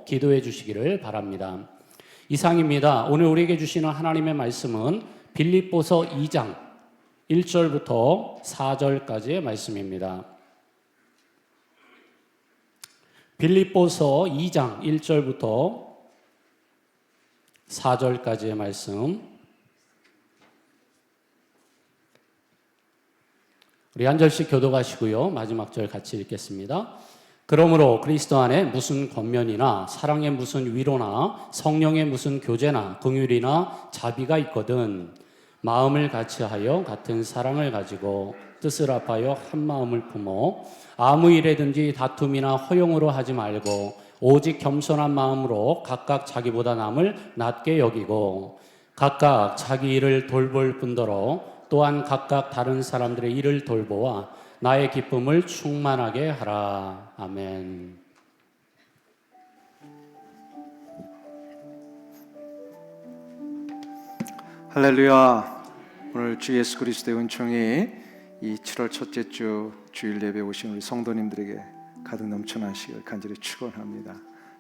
꼭 기도해 주시기를 바랍니다. 이상입니다. 오늘 우리에게 주시는 하나님의 말씀은 빌립보서 2장 1절부터 4절까지의 말씀입니다. 빌립보서 2장 1절부터 4절까지의 말씀, 우리 한 절씩 교독하시고요. 마지막 절 같이 읽겠습니다. 그러므로 그리스도 안에 무슨 권면이나 사랑의 무슨 위로나 성령의 무슨 교제나 긍휼이나 자비가 있거든 마음을 같이하여 같은 사랑을 가지고 뜻을 합하여 한 마음을 품어 아무 일에든지 다툼이나 허용으로 하지 말고 오직 겸손한 마음으로 각각 자기보다 남을 낮게 여기고 각각 자기 일을 돌볼 뿐더러 또한 각각 다른 사람들의 일을 돌보아 나의 기쁨을 충만하게 하라. 아멘. 할렐루야. 오늘 주 예수 그리스도의 은총이 이 7월 첫째 주 주일 예배 오신 우리 성도님들에게 가득 넘쳐나시길 간절히 축원합니다.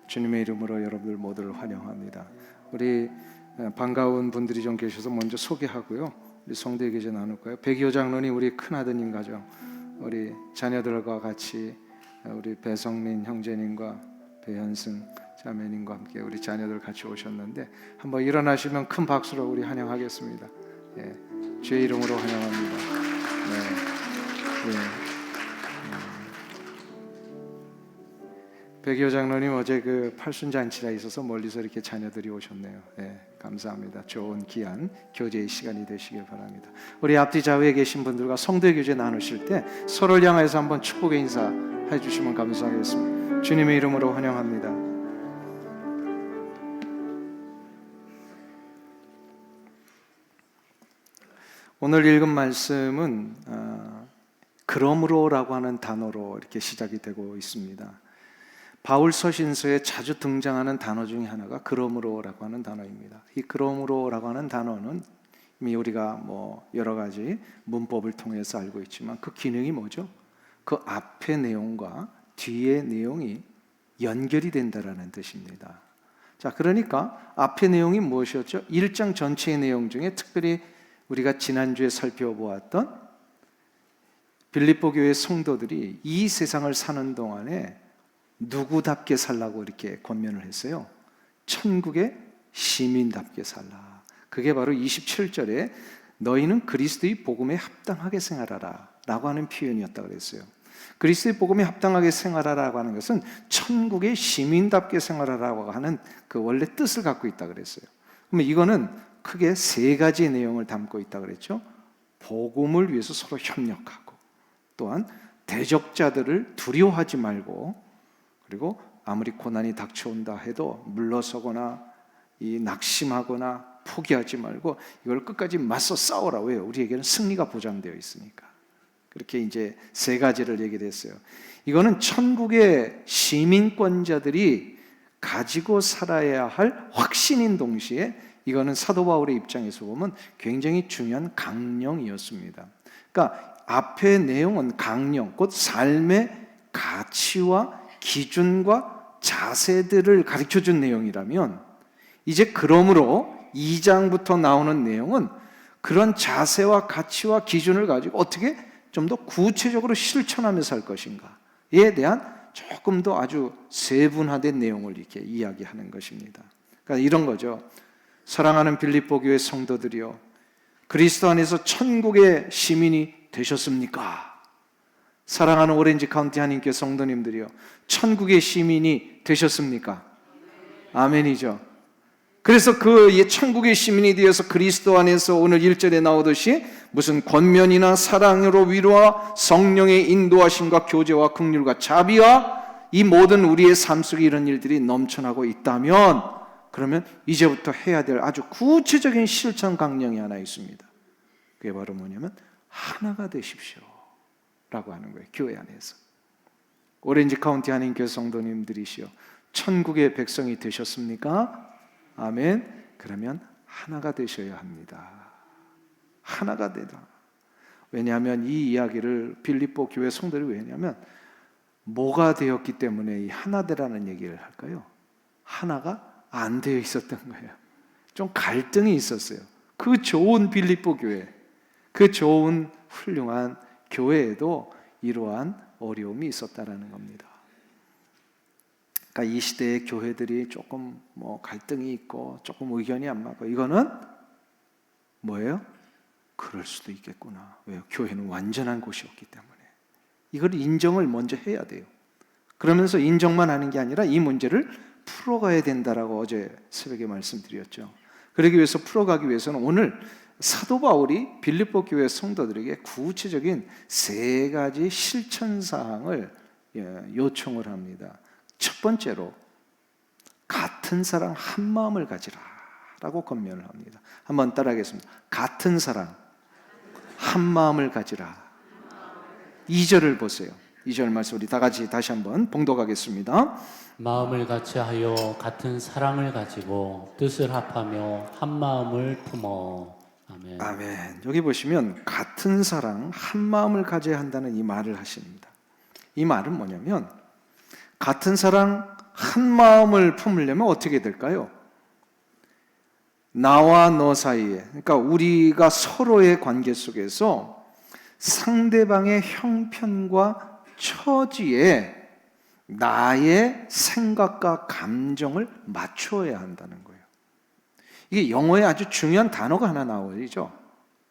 주님의 이름으로 여러분들 모두를 환영합니다. 우리 반가운 분들이 좀 계셔서 먼저 소개하고요. 우리 성도에게 이제 나눌까요? 백이호 장로님 우리 큰아드님 가정, 우리 자녀들과 같이 우리 배성민 형제님과 배현승 자매님과 함께 우리 자녀들 같이 오셨는데 한번 일어나시면 큰 박수로 우리 환영하겠습니다. 예, 주의 이름으로 환영합니다. 네. 백이호 장로님 어제 그 팔순잔치가 있어서 멀리서 이렇게 자녀들이 오셨네요. 네, 감사합니다. 좋은 귀한 교제의 시간이 되시길 바랍니다. 우리 앞뒤 좌우에 계신 분들과 성도의 교제 나누실 때 서로를 향해서 한번 축복의 인사 해주시면 감사하겠습니다. 주님의 이름으로 환영합니다. 오늘 읽은 말씀은 그러므로라고 하는 단어로 이렇게 시작이 되고 있습니다. 바울 서신서에 자주 등장하는 단어 중에 하나가 그러므로라고 하는 단어입니다. 이 그러므로라고 하는 단어는 이미 우리가 여러 가지 문법을 통해서 알고 있지만 그 기능이 뭐죠? 그 앞의 내용과 뒤의 내용이 연결이 된다라는 뜻입니다. 자, 그러니까 앞의 내용이 무엇이었죠? 1장 전체의 내용 중에 특별히 우리가 지난주에 살펴보았던 빌립보 교회 성도들이 이 세상을 사는 동안에 누구답게 살라고 이렇게 권면을 했어요. 천국의 시민답게 살라. 그게 바로 27절에 너희는 그리스도의 복음에 합당하게 생활하라 라고 하는 표현이었다고 그랬어요. 그리스도의 복음에 합당하게 생활하라고 하는 것은 천국의 시민답게 생활하라고 하는 그 원래 뜻을 갖고 있다고 그랬어요. 그러면 이거는 크게 세 가지 내용을 담고 있다고 그랬죠. 복음을 위해서 서로 협력하고, 또한 대적자들을 두려워하지 말고, 그리고 아무리 고난이 닥쳐온다 해도 물러서거나 낙심하거나 포기하지 말고 이걸 끝까지 맞서 싸우라. 왜요? 우리에게는 승리가 보장되어 있으니까. 그렇게 이제 세 가지를 얘기를 했어요. 이거는 천국의 시민권자들이 가지고 살아야 할 확신인 동시에 이거는 사도 바울의 입장에서 보면 굉장히 중요한 강령이었습니다. 그러니까 앞의 내용은 강령, 곧 삶의 가치와 기준과 자세들을 가르쳐준 내용이라면, 이제 그러므로 2장부터 나오는 내용은 그런 자세와 가치와 기준을 가지고 어떻게 좀 더 구체적으로 실천하며 살 것인가에 대한 조금 더 아주 세분화된 내용을 이렇게 이야기하는 것입니다. 그러니까 이런 거죠. 사랑하는 빌립보 교회 성도들이여, 그리스도 안에서 천국의 시민이 되셨습니까? 사랑하는 오렌지 카운티 한인교회 성도님들이여, 천국의 시민이 되셨습니까? 아멘이죠. 그래서 그 천국의 시민이 되어서 그리스도 안에서 오늘 1절에 나오듯이 무슨 권면이나 사랑으로 위로와 성령의 인도하심과 교제와 긍휼과 자비와 이 모든 우리의 삶 속에 이런 일들이 넘쳐나고 있다면, 그러면 이제부터 해야 될 아주 구체적인 실천 강령이 하나 있습니다. 그게 바로 뭐냐면 하나가 되십시오 라고 하는 거예요. 교회 안에서. 오렌지 카운티 한인교회 성도님들이시여, 천국의 백성이 되셨습니까? 아멘. 그러면 하나가 되셔야 합니다. 하나가 되다. 왜냐하면 이 이야기를 빌립보 교회 성도들이 왜냐하면 뭐가 되었기 때문에 이 하나 되라는 얘기를 할까요? 하나가 안 되어 있었던 거예요. 좀 갈등이 있었어요. 그 좋은 빌립보 교회, 그 좋은 훌륭한 교회에도 이러한 어려움이 있었다라는 겁니다. 그러니까 이 시대의 교회들이 조금 갈등이 있고 조금 의견이 안 맞고, 이거는 뭐예요? 그럴 수도 있겠구나. 왜요? 교회는 완전한 곳이었기 때문에. 이걸 인정을 먼저 해야 돼요. 그러면서 인정만 하는 게 아니라 이 문제를 풀어가야 된다라고 어제 새벽에 말씀드렸죠. 그러기 위해서, 풀어가기 위해서는 오늘 사도 바울이 빌립보 교회 성도들에게 구체적인 3가지 실천사항을 요청을 합니다. 첫 번째로, 같은 사랑 한 마음을 가지라 라고 권면을 합니다. 한번 따라하겠습니다. 같은 사랑 한 마음을 가지라. 2절을 보세요. 2절 말씀 우리 다 같이 다시 한번 봉독하겠습니다. 마음을 같이 하여 같은 사랑을 가지고 뜻을 합하며 한 마음을 품어. 아멘. 아멘. 여기 보시면 같은 사랑 한 마음을 가져야 한다는 이 말을 하십니다. 이 말은 뭐냐면, 같은 사랑 한 마음을 품으려면 어떻게 될까요? 나와 너 사이에, 그러니까 우리가 서로의 관계 속에서 상대방의 형편과 처지에 나의 생각과 감정을 맞추어야 한다는 거예요. 이게 영어에 아주 중요한 단어가 하나 나오죠.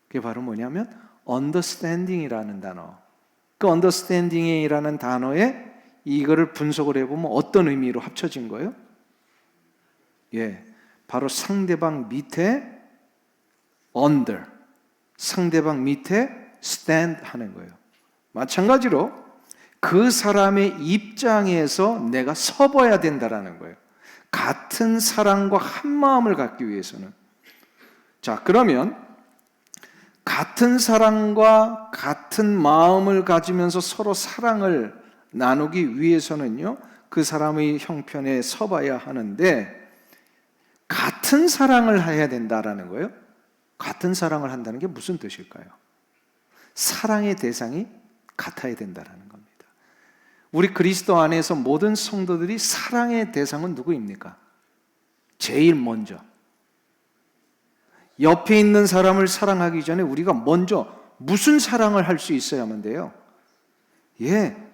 그게 바로 뭐냐면 understanding이라는 단어. 그 understanding이라는 단어에 이거를 분석을 해보면 어떤 의미로 합쳐진 거예요? 바로 상대방 밑에 under, 상대방 밑에 stand 하는 거예요. 마찬가지로 그 사람의 입장에서 내가 서봐야 된다라는 거예요. 같은 사랑과 한 마음을 갖기 위해서는. 자, 그러면 같은 사랑과 같은 마음을 가지면서 서로 사랑을 나누기 위해서는요, 그 사람의 형편에 서봐야 하는데, 같은 사랑을 해야 된다라는 거예요. 같은 사랑을 한다는 게 무슨 뜻일까요? 사랑의 대상이 같아야 된다라는 겁니다. 우리 그리스도 안에서 모든 성도들이 사랑의 대상은 누구입니까? 제일 먼저 옆에 있는 사람을 사랑하기 전에 우리가 먼저 무슨 사랑을 할 수 있어야만 돼요?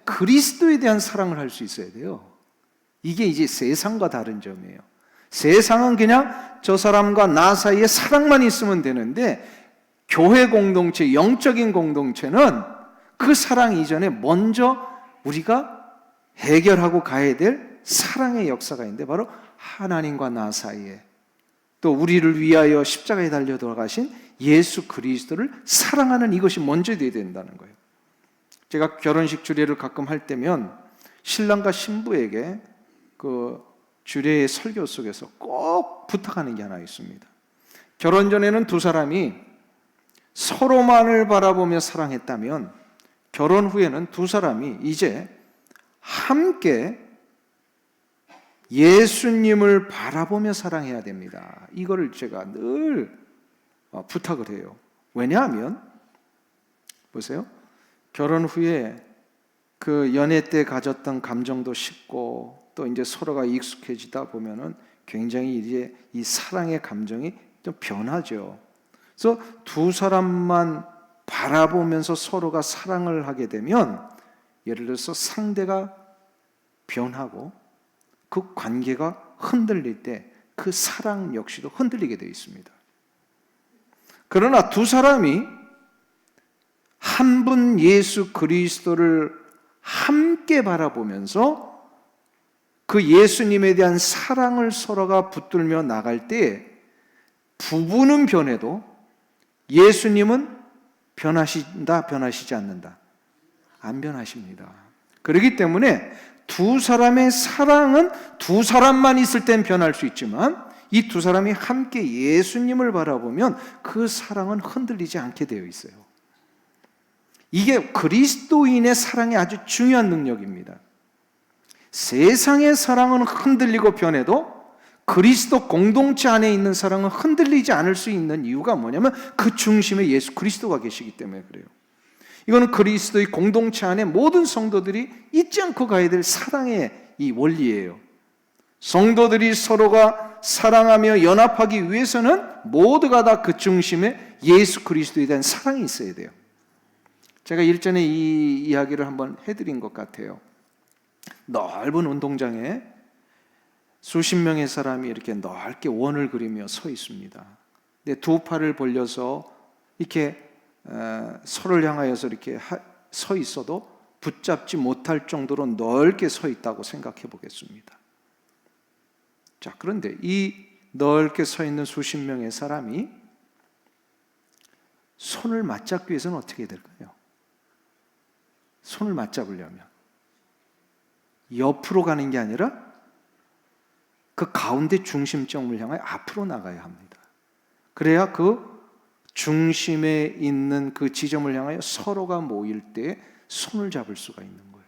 그리스도에 대한 사랑을 할 수 있어야 돼요. 이게 이제 세상과 다른 점이에요. 세상은 그냥 저 사람과 나 사이에 사랑만 있으면 되는데, 교회 공동체, 영적인 공동체는 그 사랑 이전에 먼저 우리가 해결하고 가야 될 사랑의 역사가 있는데, 바로 하나님과 나 사이에, 또 우리를 위하여 십자가에 달려 돌아가신 예수 그리스도를 사랑하는 이것이 먼저 돼야 된다는 거예요. 제가 결혼식 주례를 가끔 할 때면 신랑과 신부에게 그 주례의 설교 속에서 꼭 부탁하는 게 하나 있습니다. 결혼 전에는 두 사람이 서로만을 바라보며 사랑했다면, 결혼 후에는 두 사람이 이제 함께 예수님을 바라보며 사랑해야 됩니다. 이거를 제가 늘 부탁을 해요. 왜냐하면 보세요. 결혼 후에 그 연애 때 가졌던 감정도 식고, 또 이제 서로가 익숙해지다 보면은 굉장히 이제 이 사랑의 감정이 좀 변하죠. 그래서 두 사람만 바라보면서 서로가 사랑을 하게 되면, 예를 들어서 상대가 변하고 그 관계가 흔들릴 때 그 사랑 역시도 흔들리게 되어 있습니다. 그러나 두 사람이 한 분 예수 그리스도를 함께 바라보면서 그 예수님에 대한 사랑을 서로가 붙들며 나갈 때, 부부는 변해도 예수님은 변하신다, 변하시지 않는다? 안 변하십니다. 그렇기 때문에 두 사람의 사랑은 두 사람만 있을 땐 변할 수 있지만, 이 두 사람이 함께 예수님을 바라보면 그 사랑은 흔들리지 않게 되어 있어요. 이게 그리스도인의 사랑의 아주 중요한 능력입니다. 세상의 사랑은 흔들리고 변해도 그리스도 공동체 안에 있는 사랑은 흔들리지 않을 수 있는 이유가 뭐냐면, 그 중심에 예수 그리스도가 계시기 때문에 그래요. 이거는 그리스도의 공동체 안에 모든 성도들이 잊지 않고 가야 될 사랑의 이 원리예요. 성도들이 서로가 사랑하며 연합하기 위해서는 모두가 다 그 중심에 예수 그리스도에 대한 사랑이 있어야 돼요. 제가 일전에 이 이야기를 한번 해드린 것 같아요. 넓은 운동장에 수십 명의 사람이 이렇게 넓게 원을 그리며 서 있습니다. 근데 두 팔을 벌려서 이렇게 서로를 향하여서 이렇게 서 있어도 붙잡지 못할 정도로 넓게 서 있다고 생각해 보겠습니다. 자, 그런데 이 넓게 서 있는 수십 명의 사람이 손을 맞잡기 위해서는 어떻게 해야 될까요? 손을 맞잡으려면 옆으로 가는 게 아니라 그 가운데 중심점을 향해 앞으로 나가야 합니다. 그래야 그 중심에 있는 그 지점을 향하여 서로가 모일 때 손을 잡을 수가 있는 거예요.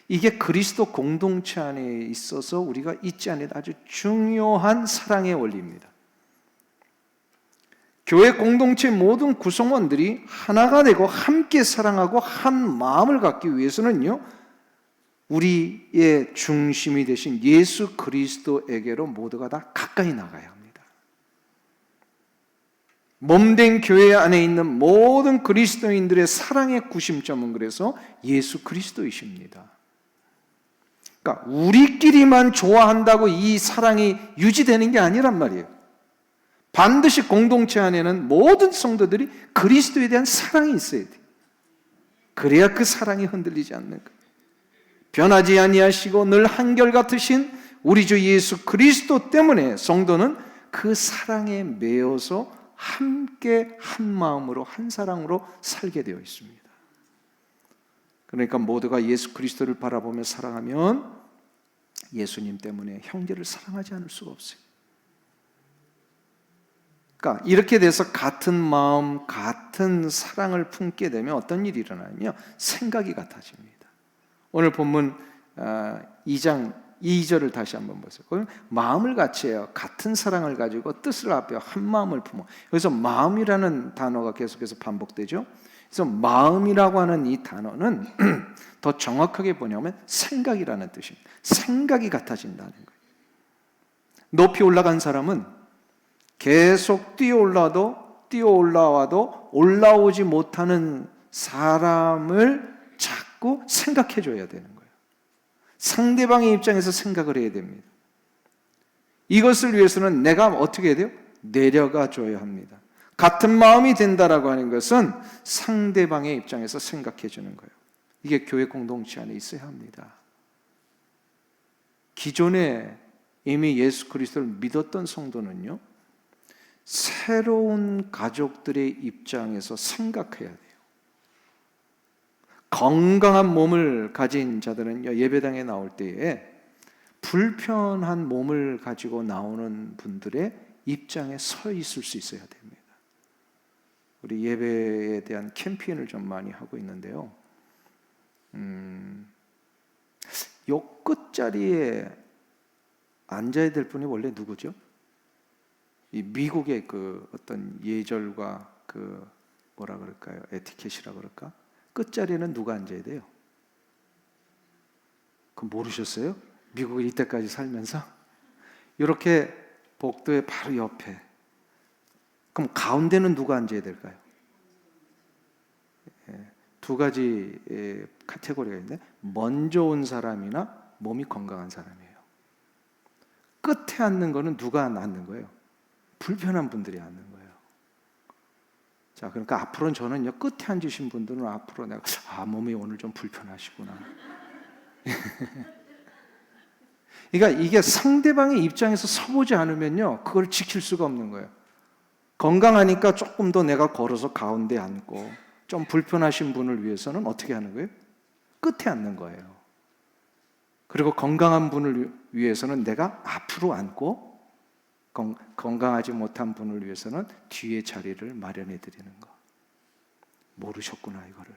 이게 그리스도 공동체 안에 있어서 우리가 잊지 않는 아주 중요한 사랑의 원리입니다. 교회 공동체 모든 구성원들이 하나가 되고 함께 사랑하고 한 마음을 갖기 위해서는요, 우리의 중심이 되신 예수 그리스도에게로 모두가 다 가까이 나가야 합니다. 몸된 교회 안에 있는 모든 그리스도인들의 사랑의 구심점은 그래서 예수 그리스도이십니다. 그러니까 우리끼리만 좋아한다고 이 사랑이 유지되는 게 아니란 말이에요. 반드시 공동체 안에는 모든 성도들이 그리스도에 대한 사랑이 있어야 돼요. 그래야 그 사랑이 흔들리지 않는 거예요. 변하지 아니하시고 늘 한결같으신 우리 주 예수 그리스도 때문에 성도는 그 사랑에 매여서 함께 한 마음으로 한 사랑으로 살게 되어 있습니다. 그러니까 모두가 예수 그리스도를 바라보며 사랑하면 예수님 때문에 형제를 사랑하지 않을 수가 없어요. 그러니까 이렇게 돼서 같은 마음, 같은 사랑을 품게 되면 어떤 일이 일어나냐면 생각이 같아집니다. 오늘 본문 2장 2절을 다시 한번 보세요. 거기 마음을 같이 해요. 같은 사랑을 가지고 뜻을 합하여 한 마음을 품어. 여기서 마음이라는 단어가 계속해서 반복되죠. 그래서 마음이라고 하는 이 단어는 더 정확하게 뭐냐면 생각이라는 뜻입니다. 생각이 같아진다는 거예요. 높이 올라간 사람은 계속 뛰어올라와도 올라오지 못하는 사람을 자꾸 생각해 줘야 되는 거예요. 상대방의 입장에서 생각을 해야 됩니다. 이것을 위해서는 내가 어떻게 해야 돼요? 내려가 줘야 합니다. 같은 마음이 된다라고 하는 것은 상대방의 입장에서 생각해 주는 거예요. 이게 교회 공동체 안에 있어야 합니다. 기존에 이미 예수 그리스도를 믿었던 성도는요, 새로운 가족들의 입장에서 생각해야 돼요. 건강한 몸을 가진 자들은요, 예배당에 나올 때에 불편한 몸을 가지고 나오는 분들의 입장에 서 있을 수 있어야 됩니다. 우리 예배에 대한 캠페인을 좀 많이 하고 있는데요. 요 끝자리에 앉아야 될 분이 원래 누구죠? 이 미국의 그 어떤 예절과 그 뭐라 그럴까요? 에티켓이라 그럴까? 끝자리에는 누가 앉아야 돼요? 그거 모르셨어요? 미국에 이때까지 살면서 이렇게 복도의 바로 옆에. 그럼 가운데는 누가 앉아야 될까요? 두 가지 카테고리가 있는데 먼저 온 사람이나 몸이 건강한 사람이에요. 끝에 앉는 거는 누가 앉는 거예요? 불편한 분들이 앉는 거예요. 자, 그러니까 앞으로는 저는요, 끝에 앉으신 분들은 앞으로 내가 몸이 오늘 좀 불편하시구나. 그러니까 이게 상대방의 입장에서 서보지 않으면요, 그걸 지킬 수가 없는 거예요. 건강하니까 조금 더 내가 걸어서 가운데 앉고, 좀 불편하신 분을 위해서는 어떻게 하는 거예요? 끝에 앉는 거예요. 그리고 건강한 분을 위해서는 내가 앞으로 앉고, 건강하지 못한 분을 위해서는 뒤에 자리를 마련해 드리는 거. 모르셨구나, 이거를.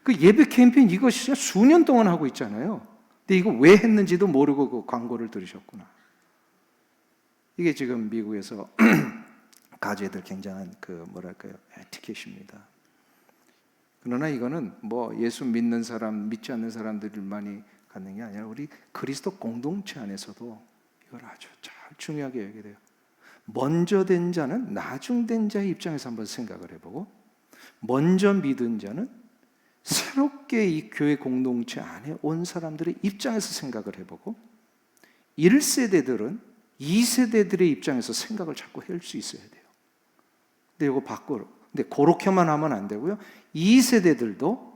그 예배 캠페인 이거 진짜 수년 동안 하고 있잖아요. 근데 이거 왜 했는지도 모르고 그 광고를 들으셨구나. 이게 지금 미국에서 가져야될 굉장한 그 뭐랄까요, 에티켓입니다. 그러나 이거는 뭐 예수 믿는 사람, 믿지 않는 사람들만이 갖는 게 아니라 우리 그리스도 공동체 안에서도 이걸 아주 잘 중요하게 여겨야 돼요. 먼저 된 자는 나중 된 자의 입장에서 한번 생각을 해보고, 먼저 믿은 자는 새롭게 이 교회 공동체 안에 온 사람들의 입장에서 생각을 해보고, 1세대들은 2세대들의 입장에서 생각을 자꾸 할 수 있어야 돼요. 근데 이거 밖으로, 근데 그렇게만 하면 안 되고요, 2세대들도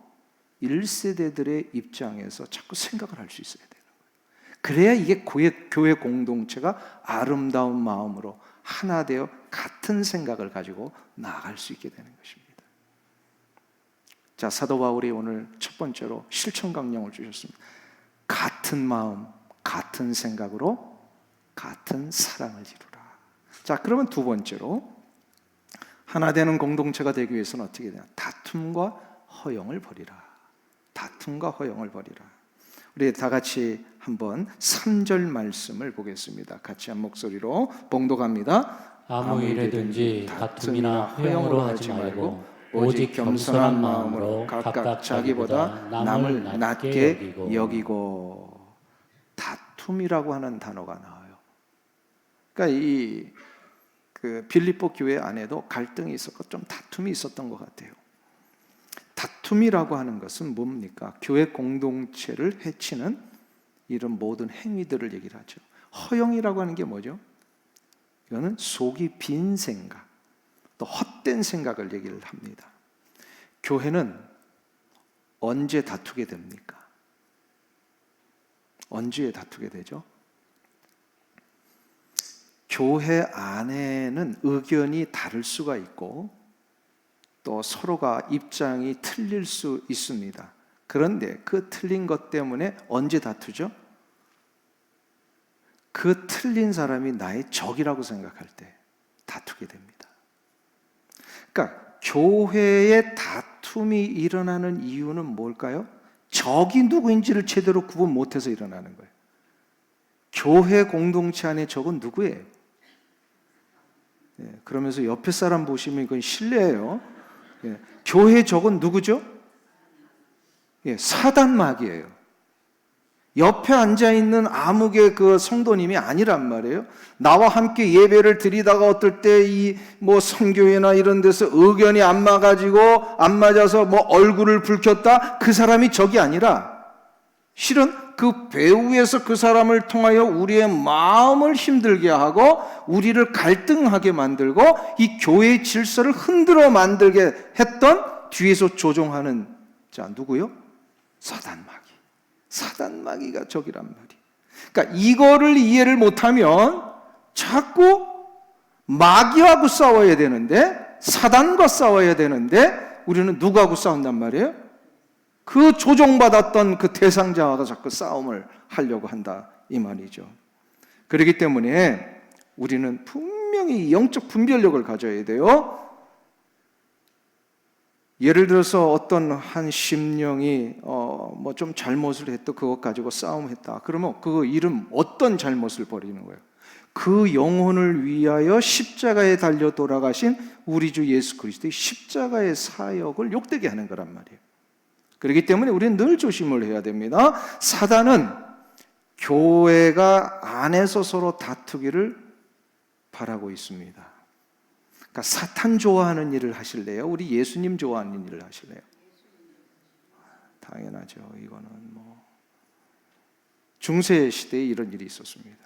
1세대들의 입장에서 자꾸 생각을 할 수 있어야 되는 거예요. 그래야 이게 교회 공동체가 아름다운 마음으로 하나 되어 같은 생각을 가지고 나아갈 수 있게 되는 것입니다. 자, 사도 바울이 오늘 첫 번째로 실천 강령을 주셨습니다. 같은 마음, 같은 생각으로 같은 사랑을 이루라. 자, 그러면 두 번째로 하나 되는 공동체가 되기 위해서는 어떻게 되냐? 다툼과 허영을 버리라. 다툼과 허영을 버리라. 우리 다 같이 한번 3절 말씀을 보겠습니다. 같이 한 목소리로 봉독합니다. 아무 일에든지 다툼이나 허영으로 하지 말고 오직 겸손한 마음으로 각각 자기보다 남을 낮게 여기고. 다툼이라고 하는 단어가 나와요. 그러니까 이 빌립보 교회 안에도 갈등이 있었고 좀 다툼이 있었던 것 같아요. 다툼이라고 하는 것은 뭡니까? 교회 공동체를 해치는 이런 모든 행위들을 얘기를 하죠. 허영이라고 하는 게 뭐죠? 이거는 속이 빈 생각, 또 헛된 생각을 얘기를 합니다. 교회는 언제 다투게 됩니까? 언제 다투게 되죠? 교회 안에는 의견이 다를 수가 있고 또 서로가 입장이 틀릴 수 있습니다. 그런데 그 틀린 것 때문에 언제 다투죠? 그 틀린 사람이 나의 적이라고 생각할 때 다투게 됩니다. 그러니까 교회에 다툼이 일어나는 이유는 뭘까요? 적이 누구인지를 제대로 구분 못해서 일어나는 거예요. 교회 공동체 안에 적은 누구예요? 그러면서 옆에 사람 보시면 이건 실례예요. 교회 적은 누구죠? 사단마귀예요. 옆에 앉아있는 아무개 그 성도님이 아니란 말이에요. 나와 함께 예배를 드리다가 어떨 때 이 뭐 선교회나 이런 데서 의견이 안 맞아서 뭐 얼굴을 붉혔다, 그 사람이 적이 아니라 실은 그 배후에서 그 사람을 통하여 우리의 마음을 힘들게 하고 우리를 갈등하게 만들고 이 교회의 질서를 흔들어 만들게 했던 뒤에서 조종하는 자 누구요? 사단마귀가 적이란 말이에요. 그러니까 이거를 이해를 못하면 자꾸 마귀하고 싸워야 되는데, 사단과 싸워야 되는데 우리는 누구하고 싸운단 말이에요? 그 조종받았던 그 대상자와 자꾸 싸움을 하려고 한다 이 말이죠. 그렇기 때문에 우리는 분명히 영적 분별력을 가져야 돼요. 예를 들어서 어떤 한 심령이 뭐 좀 잘못을 했다, 그것 가지고 싸움했다. 그러면 그 이름 어떤 잘못을 벌이는 거예요? 그 영혼을 위하여 십자가에 달려 돌아가신 우리 주 예수 그리스도의 십자가의 사역을 욕되게 하는 거란 말이에요. 그렇기 때문에 우리는 늘 조심을 해야 됩니다. 사단은 교회가 안에서 서로 다투기를 바라고 있습니다. 그러니까 사탄 좋아하는 일을 하실래요? 우리 예수님 좋아하는 일을 하실래요? 당연하죠. 이거는 뭐 중세 시대에 이런 일이 있었습니다.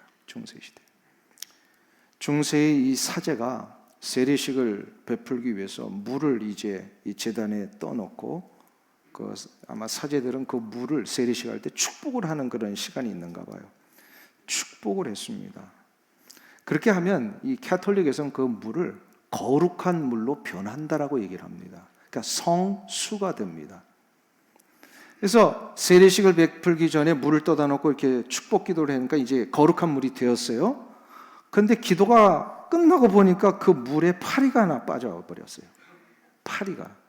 중세의 이 사제가 세례식을 베풀기 위해서 물을 이제 이 제단에 떠놓고 아마 사제들은 그 물을 세례식 할 때 축복을 하는 그런 시간이 있는가 봐요. 축복을 했습니다. 그렇게 하면 이 가톨릭에서는 그 물을 거룩한 물로 변한다라고 얘기를 합니다. 그러니까 성수가 됩니다. 그래서 세례식을 베풀기 전에 물을 떠다 놓고 이렇게 축복 기도를 하니까 이제 거룩한 물이 되었어요. 그런데 기도가 끝나고 보니까 그 물에 파리가 하나 빠져버렸어요. 파리가.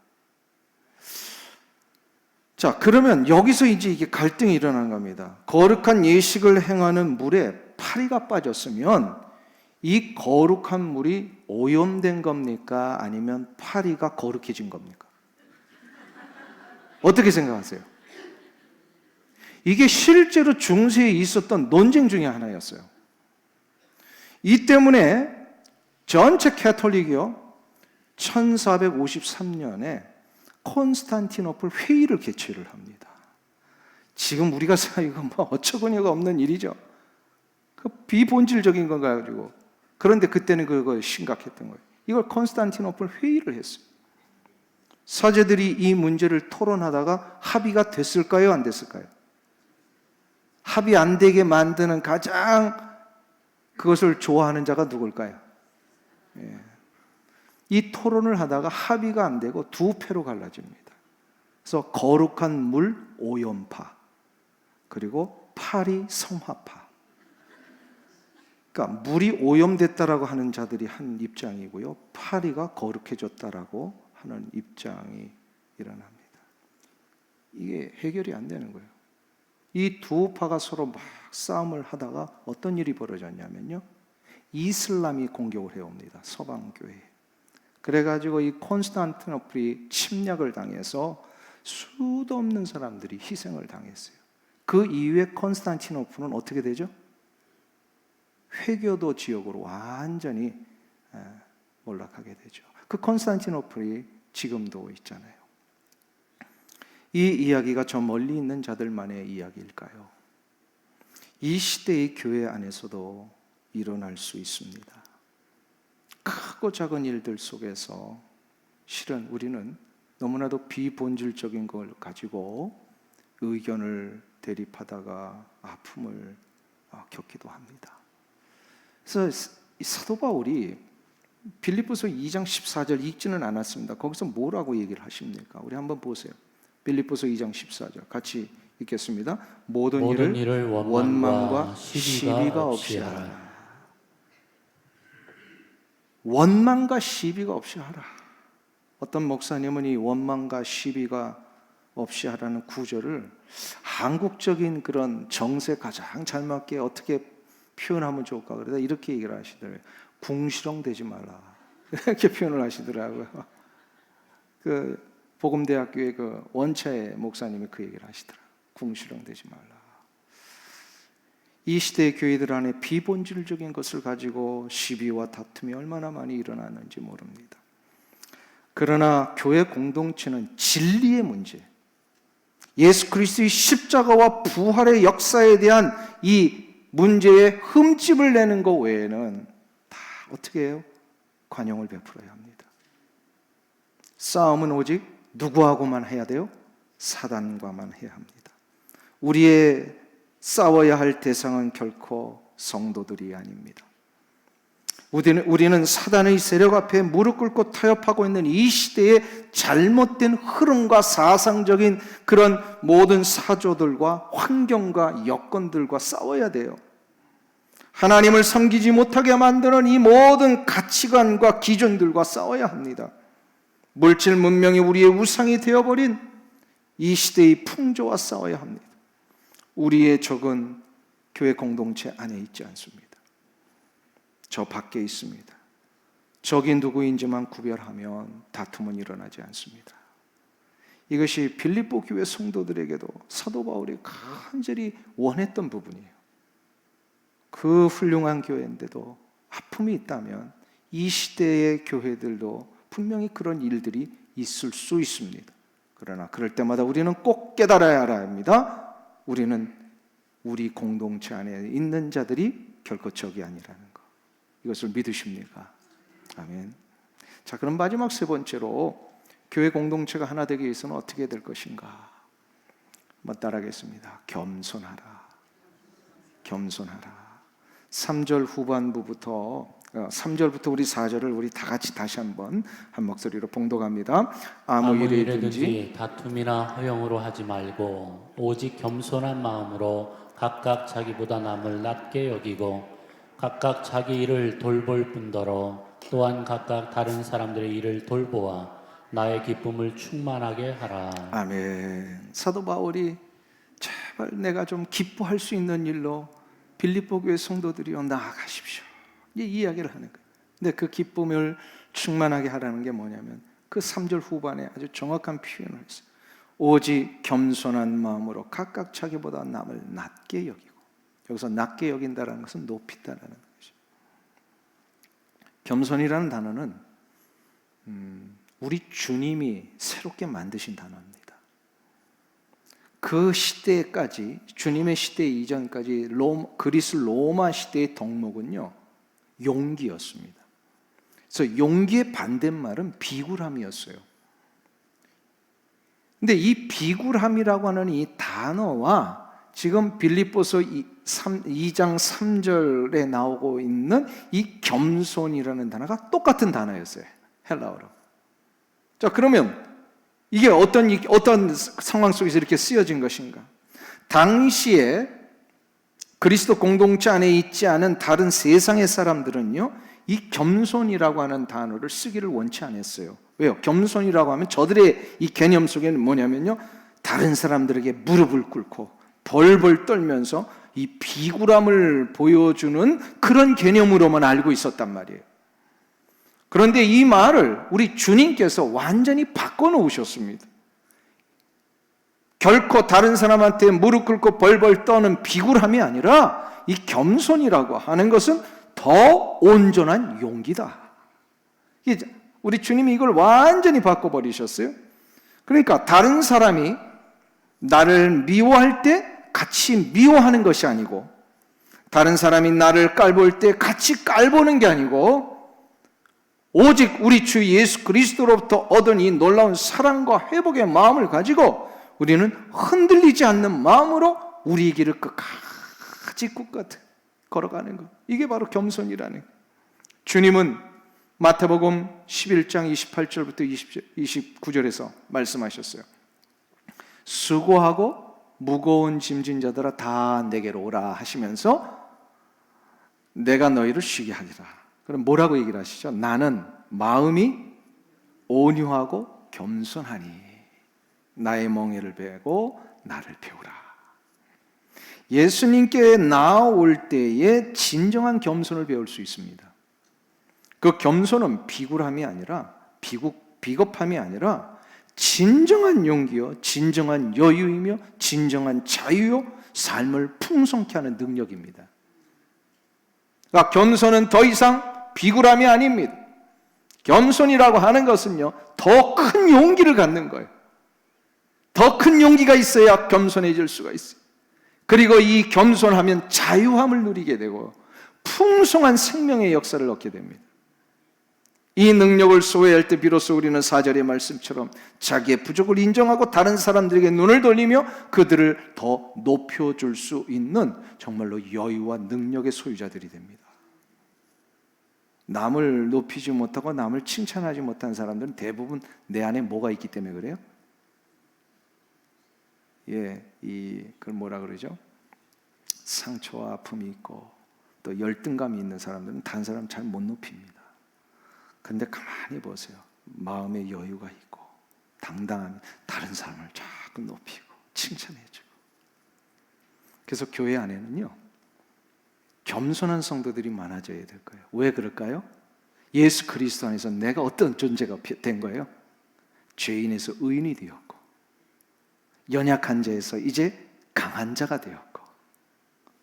자, 그러면 여기서 이제 이게 갈등이 일어나는 겁니다. 거룩한 예식을 행하는 물에 파리가 빠졌으면 이 거룩한 물이 오염된 겁니까? 아니면 파리가 거룩해진 겁니까? 어떻게 생각하세요? 이게 실제로 중세에 있었던 논쟁 중에 하나였어요. 이 때문에 전체 캐톨릭이요 1453년에 콘스탄티노플 회의를 개최를 합니다. 지금 우리가 이거 뭐 어처구니가 없는 일이죠. 그 비본질적인 거 가지고. 그런데 그때는 그거 심각했던 거예요. 이걸 콘스탄티노플 회의를 했어요. 사제들이 이 문제를 토론하다가 합의가 됐을까요? 안 됐을까요? 합의 안 되게 만드는 가장 그것을 좋아하는 자가 누굴까요? 예. 이 토론을 하다가 합의가 안 되고 두 패로 갈라집니다. 그래서 거룩한 물 오염파, 그리고 파리 성화파. 그러니까 물이 오염됐다라고 하는 자들이 한 입장이고요, 파리가 거룩해졌다라고 하는 입장이 일어납니다. 이게 해결이 안 되는 거예요. 이 두 파가 서로 막 싸움을 하다가 어떤 일이 벌어졌냐면요, 이슬람이 공격을 해옵니다. 서방 교회. 그래가지고 이 콘스탄티노플이 침략을 당해서 수도 없는 사람들이 희생을 당했어요. 그 이후에 콘스탄티노플은 어떻게 되죠? 회교도 지역으로 완전히 몰락하게 되죠. 그 콘스탄티노플이 지금도 있잖아요. 이 이야기가 저 멀리 있는 자들만의 이야기일까요? 이 시대의 교회 안에서도 일어날 수 있습니다. 크고 작은 일들 속에서 실은 우리는 너무나도 비본질적인 걸 가지고 의견을 대립하다가 아픔을 겪기도 합니다. 그래서 사도 바울이 빌립보서 2장 14절 읽지는 않았습니다. 거기서 뭐라고 얘기를 하십니까? 우리 한번 보세요. 빌립보서 2장 14절 같이 읽겠습니다. 모든 일을 원망과 시비가 없이 하라. 원망과 시비가 없이 하라. 어떤 목사님은 이 원망과 시비가 없이 하라는 구절을 한국적인 그런 정세 가장 잘 맞게 어떻게 표현하면 좋을까 그러다 이렇게 얘기를 하시더라고요. 궁시렁대지 말라. 이렇게 표현을 하시더라고요. 그 복음대학교의 그 원차의 목사님이 그 얘기를 하시더라고요. 궁시렁대지 말라. 이 시대의 교회들 안에 비본질적인 것을 가지고 시비와 다툼이 얼마나 많이 일어나는지 모릅니다. 그러나 교회 공동체는 진리의 문제, 예수 그리스도의 십자가와 부활의 역사에 대한 이 문제에 흠집을 내는 것 외에는 다 어떻게 해요? 관용을 베풀어야 합니다. 싸움은 오직 누구하고만 해야 돼요? 사단과만 해야 합니다. 우리의 싸워야 할 대상은 결코 성도들이 아닙니다. 우리는 사단의 세력 앞에 무릎 꿇고 타협하고 있는 이 시대의 잘못된 흐름과 사상적인 그런 모든 사조들과 환경과 여건들과 싸워야 돼요. 하나님을 섬기지 못하게 만드는 이 모든 가치관과 기준들과 싸워야 합니다. 물질 문명이 우리의 우상이 되어버린 이 시대의 풍조와 싸워야 합니다. 우리의 적은 교회 공동체 안에 있지 않습니다. 저 밖에 있습니다. 적이 누구인지만 구별하면 다툼은 일어나지 않습니다. 이것이 빌립보 교회 성도들에게도 사도 바울이 간절히 원했던 부분이에요. 그 훌륭한 교회인데도 아픔이 있다면 이 시대의 교회들도 분명히 그런 일들이 있을 수 있습니다. 그러나 그럴 때마다 우리는 꼭 깨달아야 합니다. 우리는 우리 공동체 안에 있는 자들이 결코 적이 아니라는 것. 이것을 믿으십니까? 아멘. 자, 그럼 마지막 세 번째로 교회 공동체가 하나 되기 위해서는 어떻게 될 것인가? 한번 따라하겠습니다. 겸손하라. 겸손하라. 3절 후반부부터 3절부터 우리 4절을 우리 다 같이 다시 한번 한 목소리로 봉독합니다. 아무 일이든지 다툼이나 허영으로 하지 말고 오직 겸손한 마음으로 각각 자기보다 남을 낮게 여기고 각각 자기 일을 돌볼 뿐더러 또한 각각 다른 사람들의 일을 돌보아 나의 기쁨을 충만하게 하라. 아멘. 사도 바울이 제발 내가 좀 기뻐할 수 있는 일로 빌립보 교회 성도들이여 나아가십시오. 이 이야기를 하는 거예요. 근데 그 기쁨을 충만하게 하라는 게 뭐냐면 그 3절 후반에 아주 정확한 표현을 했어요. 오직 겸손한 마음으로 각각 자기보다 남을 낮게 여기고, 여기서 낮게 여긴다는 것은 높인다는 것이죠. 겸손이라는 단어는 우리 주님이 새롭게 만드신 단어입니다. 그 시대까지, 주님의 시대 이전까지 그리스 로마 시대의 덕목은요, 용기였습니다. 그래서 용기의 반대말은 비굴함이었어요. 근데 이 비굴함이라고 하는 이 단어와 지금 빌립보서 2장 3절에 나오고 있는 이 겸손이라는 단어가 똑같은 단어였어요. 헬라어로. 자, 그러면 이게 어떤 상황 속에서 이렇게 쓰여진 것인가? 당시에 그리스도 공동체 안에 있지 않은 다른 세상의 사람들은요, 이 겸손이라고 하는 단어를 쓰기를 원치 않았어요. 왜요? 겸손이라고 하면 저들의 이 개념 속에는 뭐냐면요, 다른 사람들에게 무릎을 꿇고 벌벌 떨면서 이 비굴함을 보여주는 그런 개념으로만 알고 있었단 말이에요. 그런데 이 말을 우리 주님께서 완전히 바꿔놓으셨습니다. 결코 다른 사람한테 무릎 꿇고 벌벌 떠는 비굴함이 아니라 이 겸손이라고 하는 것은 더 온전한 용기다. 우리 주님이 이걸 완전히 바꿔버리셨어요. 그러니까 다른 사람이 나를 미워할 때 같이 미워하는 것이 아니고, 다른 사람이 나를 깔볼 때 같이 깔보는 게 아니고, 오직 우리 주 예수 그리스도로부터 얻은 이 놀라운 사랑과 회복의 마음을 가지고 우리는 흔들리지 않는 마음으로 우리의 길을 끝까지 꿋꿋이 걸어가는 것. 이게 바로 겸손이라는 것. 주님은 마태복음 11장 28절부터 29절에서 말씀하셨어요. 수고하고 무거운 짐진 자들아 다 내게로 오라 하시면서 내가 너희를 쉬게 하리라. 그럼 뭐라고 얘기를 하시죠? 나는 마음이 온유하고 겸손하니 나의 멍에를 베고 나를 배우라. 예수님께 나아올 때에 진정한 겸손을 배울 수 있습니다. 그 겸손은 비굴함이 아니라 비겁함이 아니라 진정한 용기요, 진정한 여유이며 진정한 자유요, 삶을 풍성케 하는 능력입니다. 그러니까 겸손은 더 이상 비굴함이 아닙니다. 겸손이라고 하는 것은요, 더 큰 용기를 갖는 거예요. 더 큰 용기가 있어야 겸손해질 수가 있어요. 그리고 이 겸손하면 자유함을 누리게 되고 풍성한 생명의 역사를 얻게 됩니다. 이 능력을 소유할 때 비로소 우리는 4절의 말씀처럼 자기의 부족을 인정하고 다른 사람들에게 눈을 돌리며 그들을 더 높여줄 수 있는 정말로 여유와 능력의 소유자들이 됩니다. 남을 높이지 못하고 남을 칭찬하지 못한 사람들은 대부분 내 안에 뭐가 있기 때문에 그래요? 그걸 뭐라 그러죠? 상처와 아픔이 있고 또 열등감이 있는 사람들은 다른 사람 잘 못 높입니다. 근데 가만히 보세요. 마음의 여유가 있고 당당한 다른 사람을 자꾸 높이고 칭찬해주고. 그래서 교회 안에는요, 겸손한 성도들이 많아져야 될 거예요. 왜 그럴까요? 예수 그리스도 안에서 내가 어떤 존재가 된 거예요? 죄인에서 의인이 되었고, 연약한 자에서 이제 강한 자가 되었고,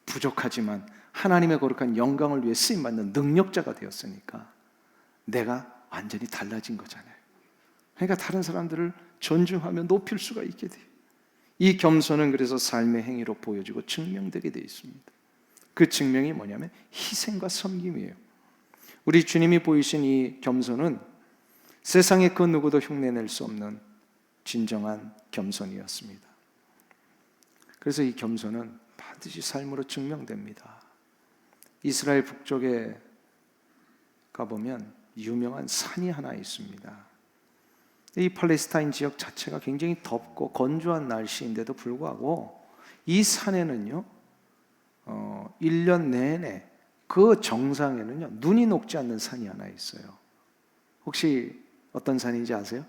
부족하지만 하나님의 거룩한 영광을 위해 쓰임받는 능력자가 되었으니까 내가 완전히 달라진 거잖아요. 그러니까 다른 사람들을 존중하며 높일 수가 있게 돼요. 이 겸손은 그래서 삶의 행위로 보여지고 증명되게 되어 있습니다. 그 증명이 뭐냐면 희생과 섬김이에요. 우리 주님이 보이신 이 겸손은 세상의 그 누구도 흉내낼 수 없는 진정한 겸손이었습니다. 그래서 이 겸손은 반드시 삶으로 증명됩니다. 이스라엘 북쪽에 가보면 유명한 산이 하나 있습니다. 이 팔레스타인 지역 자체가 굉장히 덥고 건조한 날씨인데도 불구하고 이 산에는요, 1년 내내 그 정상에는요, 눈이 녹지 않는 산이 하나 있어요. 혹시 어떤 산인지 아세요?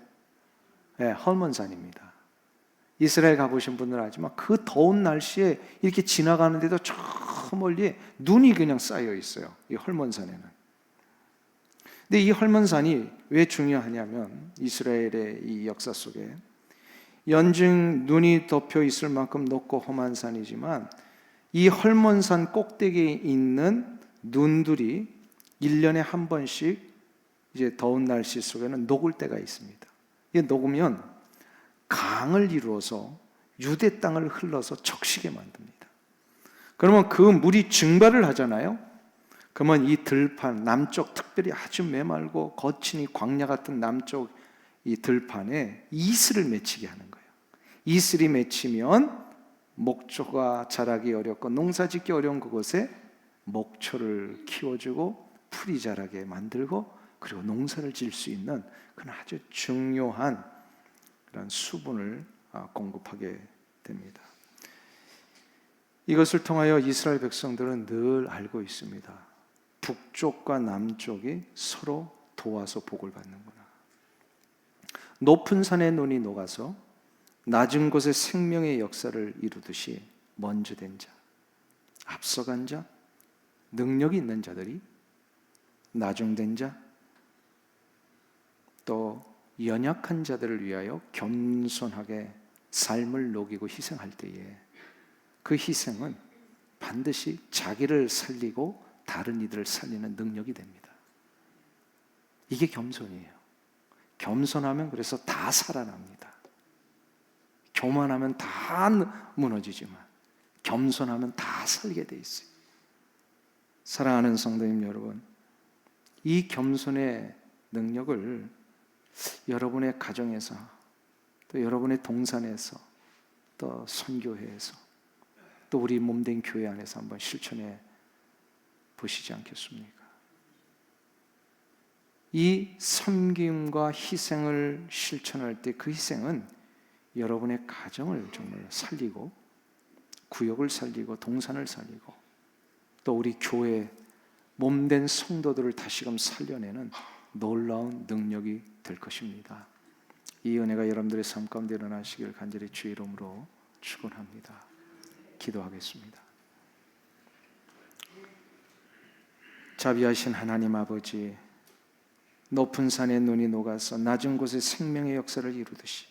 네, 헐몬산입니다. 이스라엘 가보신 분들은 알지만 그 더운 날씨에 이렇게 지나가는데도 저 멀리 눈이 그냥 쌓여 있어요. 이 헐몬산에는. 근데 이 헐몬산이 왜 중요하냐면 이스라엘의 이 역사 속에 연중 눈이 덮여 있을 만큼 높고 험한 산이지만 이 헐몬산 꼭대기에 있는 눈들이 1년에 한 번씩 이제 더운 날씨 속에는 녹을 때가 있습니다. 이게 녹으면 강을 이루어서 유대 땅을 흘러서 적시게 만듭니다. 그러면 그 물이 증발을 하잖아요. 그러면 이 들판, 남쪽 특별히 아주 메말고 거친 이 광야 같은 남쪽 이 들판에 이슬을 맺히게 하는 거예요. 이슬이 맺히면 목초가 자라기 어렵고 농사 짓기 어려운 그곳에 목초를 키워주고 풀이 자라게 만들고 그리고 농사를 지을 수 있는 그런 아주 중요한 그런 수분을 공급하게 됩니다. 이것을 통하여 이스라엘 백성들은 늘 알고 있습니다. 북쪽과 남쪽이 서로 도와서 복을 받는구나. 높은 산의 눈이 녹아서 낮은 곳에 생명의 역사를 이루듯이 먼저 된 자, 앞서간 자, 능력이 있는 자들이 나중된 자, 또 연약한 자들을 위하여 겸손하게 삶을 녹이고 희생할 때에 그 희생은 반드시 자기를 살리고 다른 이들을 살리는 능력이 됩니다. 이게 겸손이에요. 겸손하면 그래서 다 살아납니다. 교만하면 다 무너지지만 겸손하면 다 살게 돼 있어요. 사랑하는 성도님 여러분, 이 겸손의 능력을 여러분의 가정에서 또 여러분의 동산에서 또 선교회에서 또 우리 몸된 교회 안에서 한번 실천해 보시지 않겠습니까? 이 섬김과 희생을 실천할 때 그 희생은 여러분의 가정을 정말 살리고 구역을 살리고 동산을 살리고 또 우리 교회 몸된 성도들을 다시금 살려내는 놀라운 능력이 될 것입니다. 이 은혜가 여러분들의 삶 가운데 일어나시길 간절히 주의 이름으로 축원합니다. 기도하겠습니다. 자비하신 하나님 아버지, 높은 산에 눈이 녹아서 낮은 곳에 생명의 역사를 이루듯이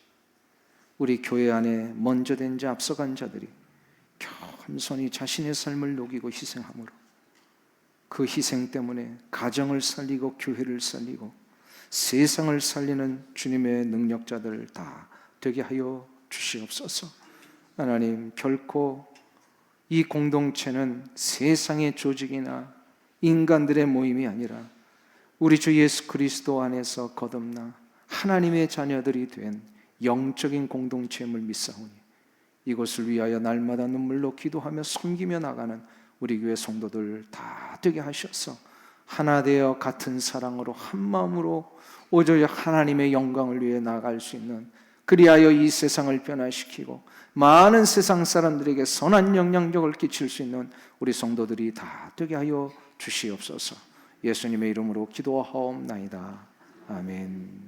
우리 교회 안에 먼저 된 자, 앞서간 자들이 겸손히 자신의 삶을 녹이고 희생함으로 그 희생 때문에 가정을 살리고 교회를 살리고 세상을 살리는 주님의 능력자들 다 되게 하여 주시옵소서. 하나님, 결코 이 공동체는 세상의 조직이나 인간들의 모임이 아니라 우리 주 예수 그리스도 안에서 거듭나 하나님의 자녀들이 된 영적인 공동체임을 믿사오니 이것을 위하여 날마다 눈물로 기도하며 섬기며 나가는 우리 교회 성도들 다 되게 하셔서 하나 되어 같은 사랑으로 한 마음으로 오직 하나님의 영광을 위해 나아갈 수 있는, 그리하여 이 세상을 변화시키고 많은 세상 사람들에게 선한 영향력을 끼칠 수 있는 우리 성도들이 다 되게 하여 주시옵소서. 예수님의 이름으로 기도하옵나이다. 아멘.